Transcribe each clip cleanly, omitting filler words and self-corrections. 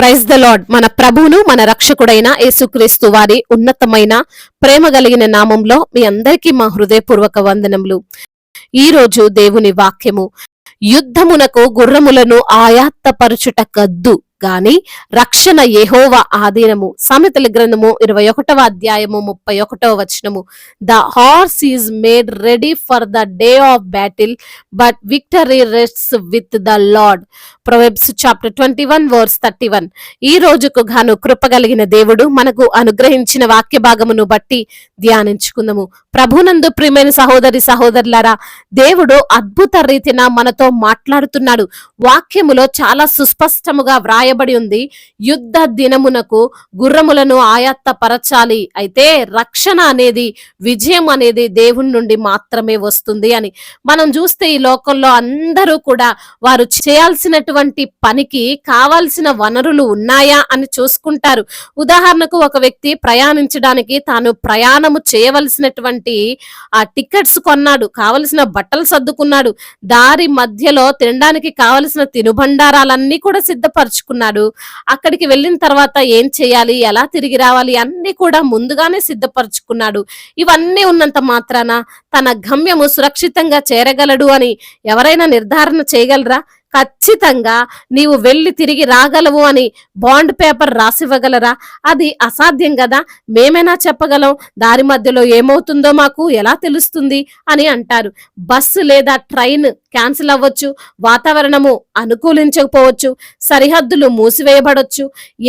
Praise the lord. మన ప్రభువును మన రక్షకుడైన యేసుక్రీస్తు వారి ఉన్నతమైన ప్రేమ కలిగిన నామంలో మీ అందరికీ మా హృదయపూర్వక వందనములు. ఈ రోజు దేవుని వాక్యము, యుద్ధమునకు గుర్రములను ఆయాత్తపరచుట కద్దు గాని రక్షణ యెహోవా ఆధీనము. సామెతల గ్రంథము 21వ అధ్యాయము 31వ వచనము. The horse is made ready for the day of battle, but victory rests with the Lord. Proverbs chapter 21 verse 31. ఈ రోజుకు గాను కృపగలిగిన దేవుడు మనకు అనుగ్రహించిన వాక్య భాగమును బట్టి ధ్యానించుకుందాము. ప్రభునందు ప్రియమైన సహోదరి సహోదరులారా, దేవుడు అద్భుత రీతిన మనతో మాట్లాడుతున్నాడు. వాక్యములో చాలా సుస్పష్టముగా వ్రాయబడి ఉంది, యుద్ధ దినమునకు గుర్రములను ఆయాత్తపరచాలి. అయితే రక్షణ అనేది, విజయం అనేది దేవుని నుండి మాత్రమే వస్తుంది అని మనం చూస్తే ఈ లోకంలో అందరూ కూడా వారు చేయాల్సినటువంటి పనికి కావాల్సిన వనరులు ఉన్నాయా అని చూసుకుంటారు. ఉదాహరణకు ఒక వ్యక్తి ప్రయాణించడానికి తాను ప్రయాణము చేయవలసినటువంటి ఆ టికెట్స్ కొన్నాడు, కావలసిన బట్టలు సర్దుకున్నాడు, దారి మధ్యలో తినడానికి కావలసిన తినుబండారాలన్నీ కూడా సిద్ధపరచుకున్నాడు. అక్కడికి వెళ్ళిన తర్వాత ఏం చేయాలి, ఎలా తిరిగి రావాలి అన్ని కూడా ముందుగానే సిద్ధపరచుకున్నాడు. ఇవన్నీ ఉన్నంత మాత్రాన తన గమ్యము సురక్షితంగా చేరగలడు అని ఎవరైనా నిర్ధారణ చేయగలరా? ఖచ్చితంగా నీవు వెళ్ళి తిరిగి రాగలవు అని బాండ్ పేపర్ రాసివ్వగలరా? అది అసాధ్యం కదా. మేమైనా చెప్పగలం, దారి మధ్యలో ఏమవుతుందో మాకు ఎలా తెలుస్తుంది అని అంటారు. బస్సు లేదా ట్రైన్ క్యాన్సిల్ అవ్వచ్చు, వాతావరణము అనుకూలించకపోవచ్చు, సరిహద్దులు మూసివేయబడొచ్చు,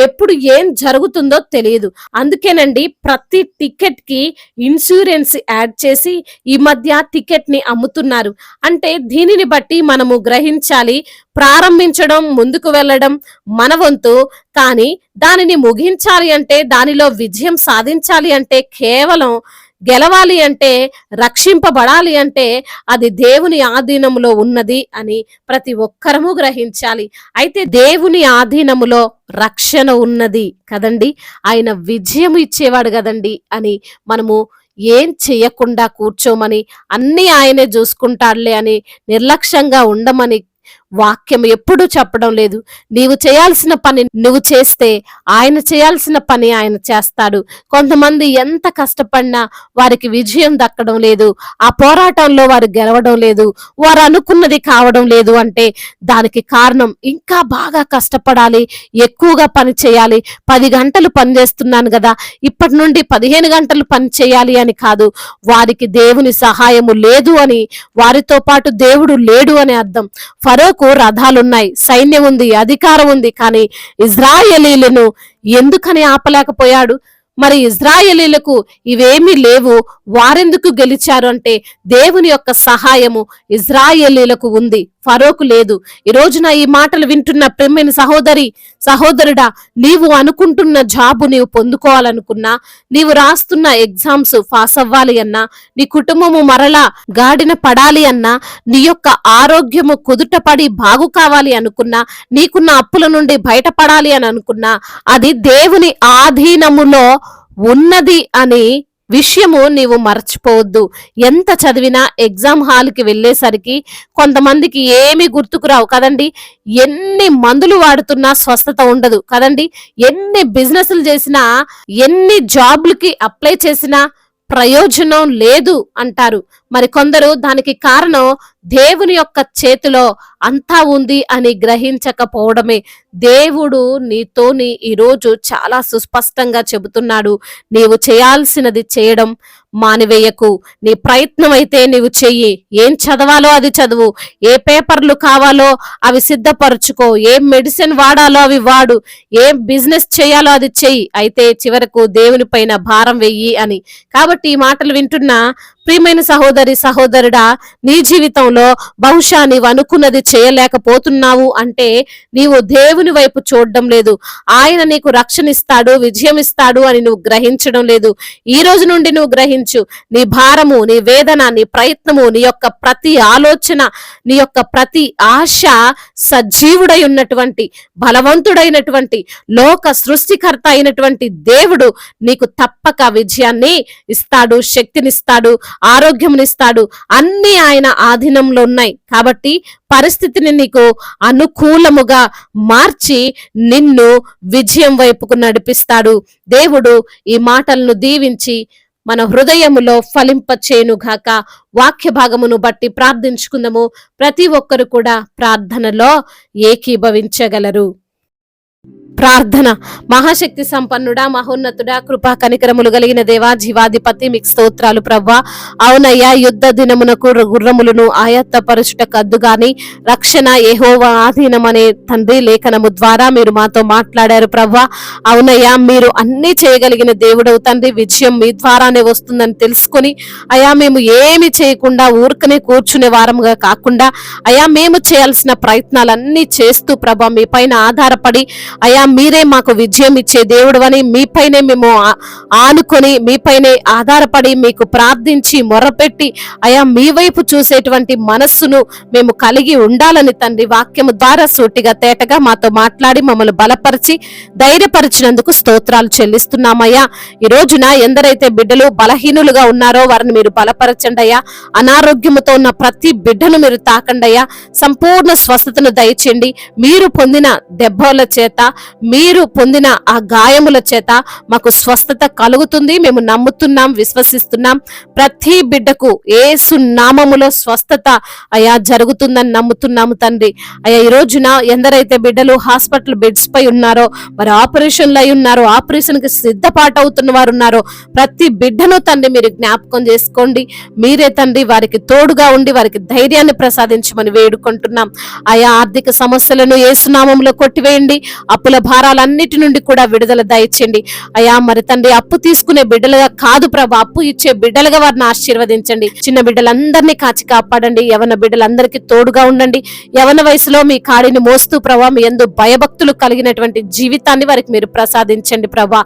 ఎప్పుడు ఏం జరుగుతుందో తెలియదు. అందుకేనండి ప్రతి టికెట్ కి ఇన్సూరెన్స్ యాడ్ చేసి ఈ మధ్య టికెట్ ని అమ్ముతున్నారు. అంటే దీనిని బట్టి మనము గ్రహించాలి, ప్రారంభించడం, ముందుకు వెళ్ళడం మన వంతు, కానీ దానిని ముగించాలి అంటే, దానిలో విజయం సాధించాలి అంటే, కేవలం గెలవాలి అంటే, రక్షింపబడాలి అంటే అది దేవుని ఆధీనములో ఉన్నది అని ప్రతి ఒక్కరము గ్రహించాలి. అయితే దేవుని ఆధీనములో రక్షణ ఉన్నది కదండి, ఆయన విజయం ఇచ్చేవాడు కదండి అని మనము ఏం చెయ్యకుండా కూర్చోమని, అన్నీ ఆయనే చూసుకుంటాడులే అని నిర్లక్ష్యంగా ఉండమని వాక్యం ఎప్పుడూ చెప్పడం లేదు. నీవు చేయాల్సిన పని నువ్వు చేస్తే ఆయన చేయాల్సిన పని ఆయన చేస్తాడు. కొంతమంది ఎంత కష్టపడినా వారికి విజయం దక్కడం లేదు, ఆ పోరాటంలో వారు గెలవడం లేదు, వారు అనుకున్నది కావడం లేదు అంటే దానికి కారణం ఇంకా బాగా కష్టపడాలి, ఎక్కువగా పని చేయాలి. 10 గంటలు పని చేస్తున్నాను కదా, ఇప్పటి నుండి 15 గంటలు పని చేయాలి అని కాదు. వారికి దేవుని సహాయము లేదు అని, వారితో పాటు దేవుడు లేడు అని అర్థం. ఫరోకు రథాలున్నాయి, సైన్యం ఉంది, అధికారం ఉంది, కానీ ఇజ్రాయేలీలను ఎందుకని ఆపలేకపోయాడు? మరి ఇజ్రాయేలీలకు ఇవేమీ లేవు, వారెందుకు గెలిచారు అంటే దేవుని యొక్క సహాయము ఇజ్రాయేలీలకు ఉంది, ఫరోకు లేదు. ఈ రోజున ఈ మాటలు వింటున్న ప్రియమైన సహోదరి సహోదరుడా, నీవు అనుకుంటున్న జాబు నీవు పొందుకోవాలనుకున్నా, నీవు రాస్తున్న ఎగ్జామ్స్ పాస్ అవ్వాలి అన్నా, నీ కుటుంబము మరలా గాడిన పడాలి అన్నా, నీ యొక్క ఆరోగ్యము కుదుటపడి బాగు కావాలి అనుకున్నా, నీకున్న అప్పుల నుండి బయటపడాలి అని అనుకున్నా, అది దేవుని ఆధీనములో ఉన్నది అని విషయము నీవు మర్చిపోవద్దు. ఎంత చదివినా ఎగ్జామ్ హాల్కి వెళ్ళేసరికి కొంతమందికి ఏమీ గుర్తుకు రావు కదండి. ఎన్ని మందులు వాడుతున్నా స్వస్థత ఉండదు కదండి. ఎన్ని బిజినెస్లు చేసినా, ఎన్ని జాబ్లకి అప్లై చేసినా ప్రయోజనం లేదు అంటారు. మరి కొందరు దానికి కారణం దేవుని యొక్క చేతిలో అంతా ఉంది అని గ్రహించకపోవడమే. దేవుడు నీతోని ఈరోజు చాలా సుస్పష్టంగా చెబుతున్నాడు, నీవు చేయాల్సినది చేయడం మానివేయకు. నీ ప్రయత్నం అయితే నీవు చెయ్యి, ఏం చదవాలో అది చదువు, ఏ పేపర్లు కావాలో అవి సిద్ధపరచుకో, ఏ మెడిసిన్ వాడాలో అవి వాడు, ఏం బిజినెస్ చేయాలో అది చెయ్యి, అయితే చివరకు దేవుని పైన భారం వెయ్యి అని. కాబట్టి ఈ మాటలు వింటున్న ప్రియమైన సహోదరి సహోదరుడా, నీ జీవితంలో బహుశా నీవు అనుకున్నది చేయలేకపోతున్నావు అంటే నీవు దేవుని వైపు చూడడం లేదు. ఆయన నీకు రక్షణ ఇస్తాడు, విజయం ఇస్తాడు అని నువ్వు గ్రహించడం లేదు. ఈ రోజు నుండి నువ్వు గ్రహించు. నీ భారము, నీ వేదన, నీ ప్రయత్నము, నీ యొక్క ప్రతి ఆలోచన, నీ యొక్క ప్రతి ఆశ సజీవుడై ఉన్నటువంటి, బలవంతుడైనటువంటి, లోక సృష్టికర్త అయినటువంటి దేవుడు నీకు తప్పక విజయాన్ని ఇస్తాడు, శక్తినిస్తాడు. ఆరోగ్యమునిస్తాడు. అన్ని ఆయన ఆధీనంలో ఉన్నాయి. కాబట్టి పరిస్థితిని నీకు అనుకూలముగా మార్చి నిన్ను విజయం వైపుకు నడిపిస్తాడు. దేవుడు ఈ మాటలను దీవించి మన హృదయములో ఫలింపచేయునుగాక. వాక్య భాగమును బట్టి ప్రార్థించుకుందాము. ప్రతి ఒక్కరు కూడా ప్రార్థనలో ఏకీభవించగలరు. ప్రార్థన. మహాశక్తి సంపన్నుడా, మహోన్నతుడా, కృపా కనికరములు కలిగిన దేవా, జీవాధిపతి, మీకు స్తోత్రాలు ప్రవ్వా. అవునయ్యా, యుద్ధ దినమునకు గుర్రములను ఆయత్తపరుచుట కద్దు గాని రక్షణ యెహోవా ఆధీనమనే తండ్రి లేఖనము ద్వారా మీరు మాతో మాట్లాడారు ప్రవ్వా. అవునయ్యా, మీరు అన్ని చేయగలిగిన దేవుడవు తండ్రి. విజయం మీ ద్వారానే వస్తుందని తెలుసుకొని అయా మేము ఏమి చేయకుండా ఊరికనే కూర్చునే వారముగా కాకుండా అయా మేము చేయాల్సిన ప్రయత్నాలన్నీ చేస్తూ ప్రభా మీ పైన ఆధారపడి అయా మీరే మాకు విజయం ఇచ్చే దేవుడు అని మీపైనే మేము ఆనుకొని మీపైనే ఆధారపడి మీకు ప్రార్థించి మొరపెట్టి అయా మీ వైపు చూసేటువంటి మనస్సును మేము కలిగి ఉండాలని తండ్రి వాక్యము ద్వారా సూటిగా తేటగా మాతో మాట్లాడి మమ్మల్ని బలపరిచి ధైర్యపరిచినందుకు స్తోత్రాలు చెల్లిస్తున్నామయ్యా. ఈ రోజున ఎందరైతే బిడ్డలు బలహీనులుగా ఉన్నారో వారిని మీరు బలపరచండి అయ్యా. అనారోగ్యముతో ఉన్న ప్రతి బిడ్డను మీరు తాకండి అయ్యా. సంపూర్ణ స్వస్థతను దయచేయండి. మీరు పొందిన దెబ్బల చేత మీరు పొందిన ఆ గాయముల చేత మాకు స్వస్థత కలుగుతుంది. మేము నమ్ముతున్నాం, విశ్వసిస్తున్నాం. ప్రతి బిడ్డకు యేసు నామములో స్వస్థత అయా జరుగుతుందని నమ్ముతున్నాము తండ్రి. అయ్యా ఈ రోజున ఎందరైతే బిడ్డలు హాస్పిటల్ బెడ్స్ పై ఉన్నారో, మరి ఆపరేషన్లు అయి ఉన్నారో, ఆపరేషన్ కి సిద్ధపాటు అవుతున్న వారు ఉన్నారో, ప్రతి బిడ్డను తండ్రి మీరు జ్ఞాపకం చేసుకోండి. మీరే తండ్రి వారికి తోడుగా ఉండి వారికి ధైర్యాన్ని ప్రసాదించమని వేడుకుంటున్నాం. ఆయా ఆర్థిక సమస్యలను యేసు నామములో కొట్టివేయండి. అప్పుల భారాలన్నిటి నుండి కూడా విడుదల దయచేయండి అయా. మరి తండ్రి అప్పు తీసుకునే బిడ్డలుగా కాదు ప్రభా, అప్పు ఇచ్చే బిడ్డలుగా వారిని ఆశీర్వదించండి. చిన్న బిడ్డలందరినీ కాచి కాపాడండి. యవన బిడ్డలందరికీ తోడుగా ఉండండి. యవన వయసులో మీ కాడిని మోస్తూ ప్రభా మీ యందు భయభక్తులు కలిగినటువంటి జీవితాన్ని వారికి మీరు ప్రసాదించండి ప్రభా.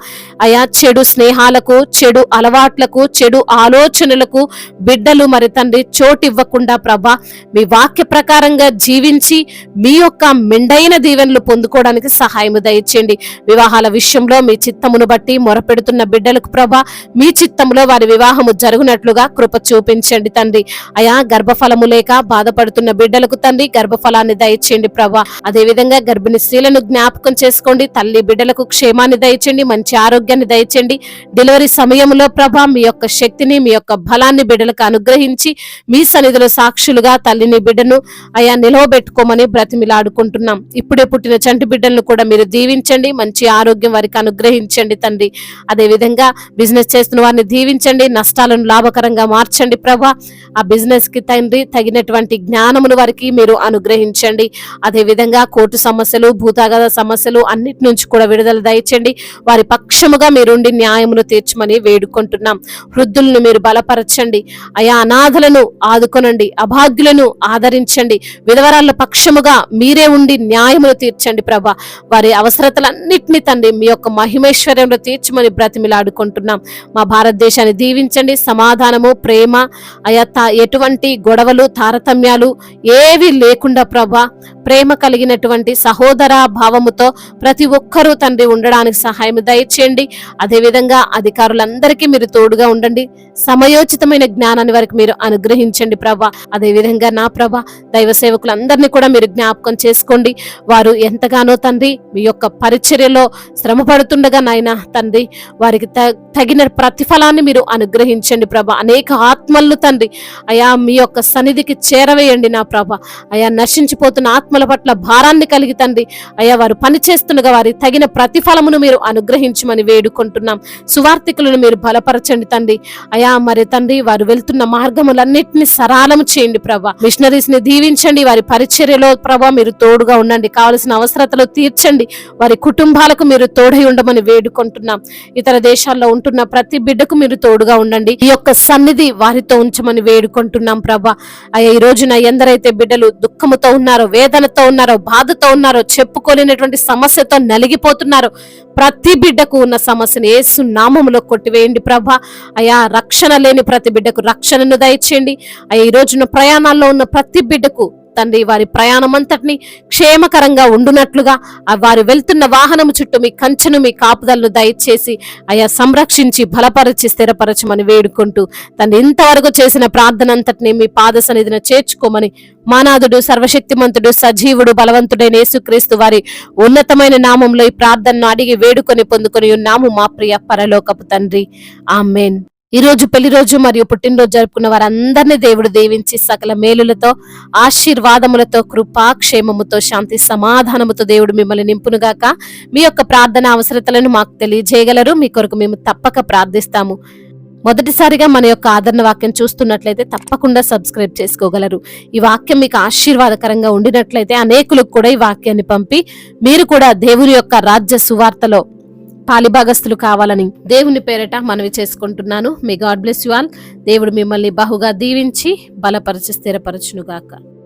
అయా చెడు స్నేహాలకు, చెడు అలవాట్లకు, చెడు ఆలోచనలకు బిడ్డలు మరి తండ్రి చోటు ఇవ్వకుండా ప్రభా మీ వాక్య ప్రకారంగా జీవించి మీ యొక్క మెండైన దీవెనలు పొందుకోవడానికి సహాయము దయచేయండి. వివాహాల విషయంలో మీ చిత్తమును బట్టి మొరపెడుతున్న బిడ్డలకు ప్రభా మీ చిత్తంలో వారి వివాహము జరుగునట్లుగా కృప చూపించండి తండ్రి. అయా గర్భఫలము లేక బాధపడుతున్న బిడ్డలకు తండ్రి గర్భఫలాన్ని దయచేయండి ప్రభా. అదే విధంగా గర్భిణీ స్త్రీలను జ్ఞాపకం చేసుకోండి. తల్లి బిడ్డలకు క్షేమాన్ని దయచేయండి, మంచి ఆరోగ్యాన్ని దయచేయండి. డెలివరీ సమయంలో ప్రభా మీ యొక్క శక్తిని, మీ యొక్క బలాన్ని బిడ్డలకు అనుగ్రహించి మీ సన్నిధిలో సాక్షులుగా తల్లిని బిడ్డను అయా నిలవబెట్టుకోమని బ్రతిమిలాడుకుంటున్నాం. ఇప్పుడే పుట్టిన చంటి బిడ్డలను కూడా మీరు దీవించండి, మంచి ఆరోగ్యం వారికి అనుగ్రహించండి తండ్రి. అదే విధంగా బిజినెస్ చేస్తున్న వారిని దీవించండి, నష్టాలను లాభకరంగా మార్చండి ప్రభా. ఆ బిజినెస్ కి తండ్రి తగినటువంటి జ్ఞానమును వారికి మీరు అనుగ్రహించండి. అదే విధంగా కోర్టు సమస్యలు, భూతాగత సమస్యలు అన్నిటి నుంచి కూడా విడుదల దయచండి. వారి పక్షముగా మీరుండి న్యాయమును తీర్చమని వేడుకుంటున్నాం. వృద్ధులను మీరు బలపరచండి అయా. అనాథలను ఆదుకొనండి, అభాగ్యులను ఆదరించండి. విధవరాళ్ళ పక్షముగా మీరే ఉండి న్యాయమును తీర్చండి ప్రభా. వారి అవసరతలన్నిటినీ తండ్రి మీ యొక్క మహిమేశ్వర్యంలో తీర్చమని బ్రతిమిలాడుకుంటున్నాం. మా భారతదేశాన్ని దీవించండి. సమాధానము, ప్రేమ అయా, ఎటువంటి గొడవలు, తారతమ్యాలు ఏవి లేకుండా ప్రభా ప్రేమ కలిగినటువంటి సహోదర భావముతో ప్రతి ఒక్కరూ తండ్రి ఉండడానికి సహాయం దయచేయండి. అదే విధంగా అధికారులందరికీ మీరు తోడుగా ఉండండి. సమయోచితమైన జ్ఞానాన్ని వారికి మీరు అనుగ్రహించండి ప్రభా. అదే విధంగా నా ప్రభా దైవ సేవకులందరినీ కూడా మీరు జ్ఞాపకం చేసుకోండి. వారు ఎంతగానో తండ్రి మీ యొక్క పరిచర్యలో శ్రమ పడుతుండగా నాయన తండ్రి వారికి తగిన ప్రతిఫలాన్ని మీరు అనుగ్రహించండి ప్రభా. అనేక ఆత్మలను తండ్రి అయా మీ యొక్క సన్నిధికి చేరవేయండి నా ప్రభా. అయా నశించిపోతున్న ఆత్మల పట్ల భారాన్ని కలిగి తండ్రి అయా వారు పనిచేస్తుండగా వారి తగిన ప్రతిఫలమును మీరు అనుగ్రహించమని వేడుకుంటున్నాం. సువార్థికులను మీరు బలపరచండి తండ్రి అయా. మరి తండ్రి వారు వెళ్తున్న మార్గములన్నిటిని సరళము చేయండి ప్రభా. మిషనరీస్ ని దీవించండి. వారి పరిచర్యలో ప్రభా మీరు తోడుగా ఉండండి. కావలసిన అవసరతలు తీర్చండి. వారి కుటుంబాలకు మీరు తోడై ఉండమని వేడుకుంటున్నాం. ఇతర దేశాల్లో ఉంటున్న ప్రతి బిడ్డకు మీరు తోడుగా ఉండండి. ఈ యొక్క సన్నిధి వారితో ఉంచమని వేడుకుంటున్నాం ప్రభా. అయ్యా ఈ రోజున ఎందరైతే బిడ్డలు దుఃఖముతో ఉన్నారో, వేదనతో ఉన్నారో, బాధతో ఉన్నారో, చెప్పుకోలేనటువంటి సమస్యతో నలిగిపోతున్నారో ప్రతి బిడ్డకు ఉన్న సమస్యను యేసు నామములో కొట్టివేయండి ప్రభా. అయా రక్షణ లేని ప్రతి బిడ్డకు రక్షణను దయచేయండి. అయ్యా ఈ రోజున ప్రయాణాల్లో ఉన్న ప్రతి బిడ్డకు తండ్రి వారి ప్రయాణం అంతటిని క్షేమకరంగా ఉండునట్లుగా వారు వెళ్తున్న వాహనం చుట్టూ మీ కంచెను మీ కాపుదలను దయచేసి అయా సంరక్షించి బలపరిచి స్థిరపరచమని వేడుకుంటూ తండ్రి ఇంతవరకు చేసిన ప్రార్థన అంతటిని మీ పాద సన్నిధిన చేర్చుకోమని మానాథుడు సర్వశక్తిమంతుడు సజీవుడు బలవంతుడైన యేసుక్రీస్తు వారి ఉన్నతమైన నామంలో ఈ ప్రార్థనను అడిగి వేడుకొని పొందుకొని ఉన్నాము మా ప్రియ పరలోకపు తండ్రి ఆమేన్. ఈ రోజు పెళ్లి రోజు మరియు పుట్టినరోజు జరుపుకున్న వారందరినీ దేవుడు దీవించి సకల మేలులతో ఆశీర్వాదములతో కృపా క్షేమముతో శాంతి సమాధానముతో దేవుడు మిమ్మల్ని నింపునుగాక. మీ యొక్క ప్రార్థన అవసరతలను మాకు తెలియజేయగలరు. మీ కొరకు మేము తప్పక ప్రార్థిస్తాము. మొదటిసారిగా మన యొక్క ఆదరణ వాక్యం చూస్తున్నట్లయితే తప్పకుండా సబ్స్క్రైబ్ చేసుకోగలరు. ఈ వాక్యం మీకు ఆశీర్వాదకరంగా ఉండినట్లయితే అనేకులకు కూడా ఈ వాక్యాన్ని పంపి మీరు కూడా దేవుని యొక్క రాజ్య సువార్తలో పాలిభాగస్తులు కావాలని దేవుని పేరట మనవి చేసుకుంటున్నాను. May God bless you all. దేవుడు మిమ్మల్ని బహుగా దీవించి బలపరిచి స్థిరపరచునుగాక.